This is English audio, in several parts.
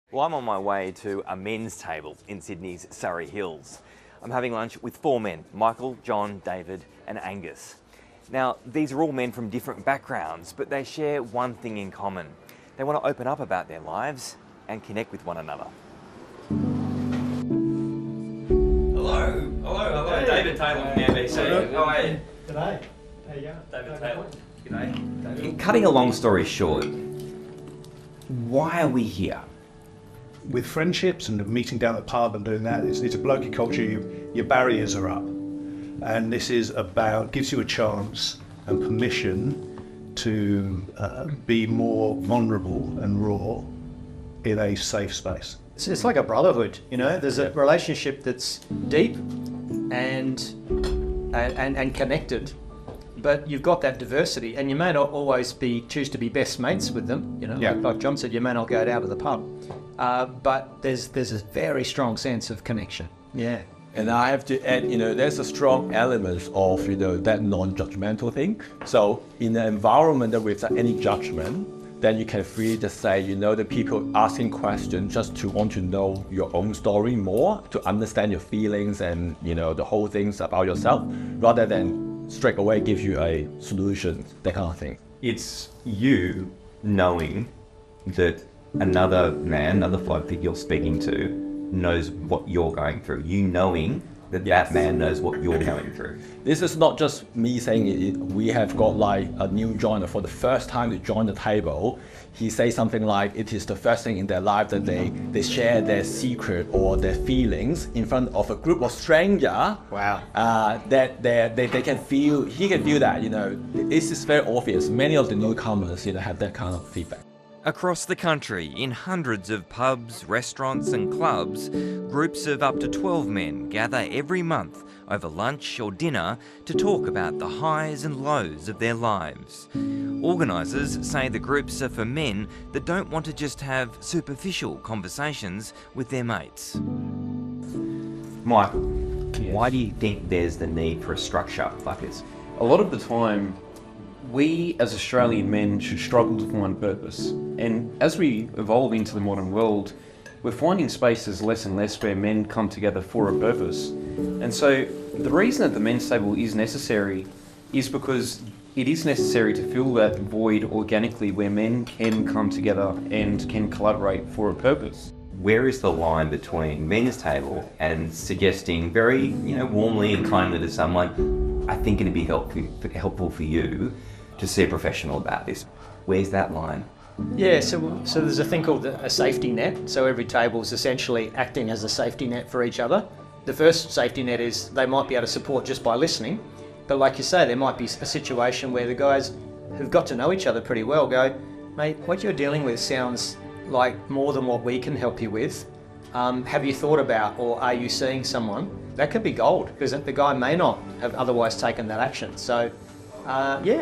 Well, I'm on my way to a men's table in Sydney's Surrey Hills. I'm having lunch with 4 men, Michael, John, David and Angus. Now, these are all men from different backgrounds, but they share one thing in common. They want to open up about their lives and connect with one another. Hello. Hey. David Taylor from the NBC. How are you? G'day. How you going? David Taylor. G'day. Cutting a long story short, why are we here? With friendships and meeting down at the pub and doing that, it's a blokey culture. Your barriers are up, and this is about gives you a chance and permission to be more vulnerable and raw in a safe space. It's like a brotherhood, you know. There's a relationship that's deep and connected, but you've got that diversity, and you may not always choose to be best mates with them. You know, like John said, you may not go down to the pub, but there's a very strong sense of connection. Yeah. And I have to add, there's a strong element of, that non-judgmental thing. So in an environment without any judgment, then you can freely just say, the people asking questions just to want to know your own story more, to understand your feelings and, the whole things about yourself, rather than straight away give you a solution, that kind of thing. It's you knowing that another man, another bloke that you're speaking to knows what you're going through. You knowing that that man knows what you're going through. This is not just me saying it. We have got like a new joiner for the first time to join the table. He says something like it is the first thing in their life that they share their secret or their feelings in front of a group of strangers. Wow. That they can feel, he can feel that, This is very obvious. Many of the newcomers, have that kind of feedback. Across the country, in hundreds of pubs, restaurants and clubs, groups of up to 12 men gather every month over lunch or dinner to talk about the highs and lows of their lives. Organisers say the groups are for men that don't want to just have superficial conversations with their mates. Michael, why do you think there's the need for a structure like this? A lot of the time, we as Australian men should struggle to find purpose. And as we evolve into the modern world, we're finding spaces less and less where men come together for a purpose. And so the reason that the men's table is necessary is because it is necessary to fill that void organically where men can come together and can collaborate for a purpose. Where is the line between men's table and suggesting very, warmly and kindly to someone, I think it'd be helpful for you to see a professional about this? Where's that line? Yeah, so there's a thing called a safety net. So every table is essentially acting as a safety net for each other. The first safety net is they might be able to support just by listening. But like you say, there might be a situation where the guys who've got to know each other pretty well go, mate, what you're dealing with sounds like more than what we can help you with. Have you thought about, or are you seeing someone? That could be gold, because the guy may not have otherwise taken that action. So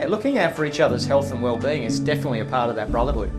looking out for each other's health and well-being is definitely a part of that brotherhood.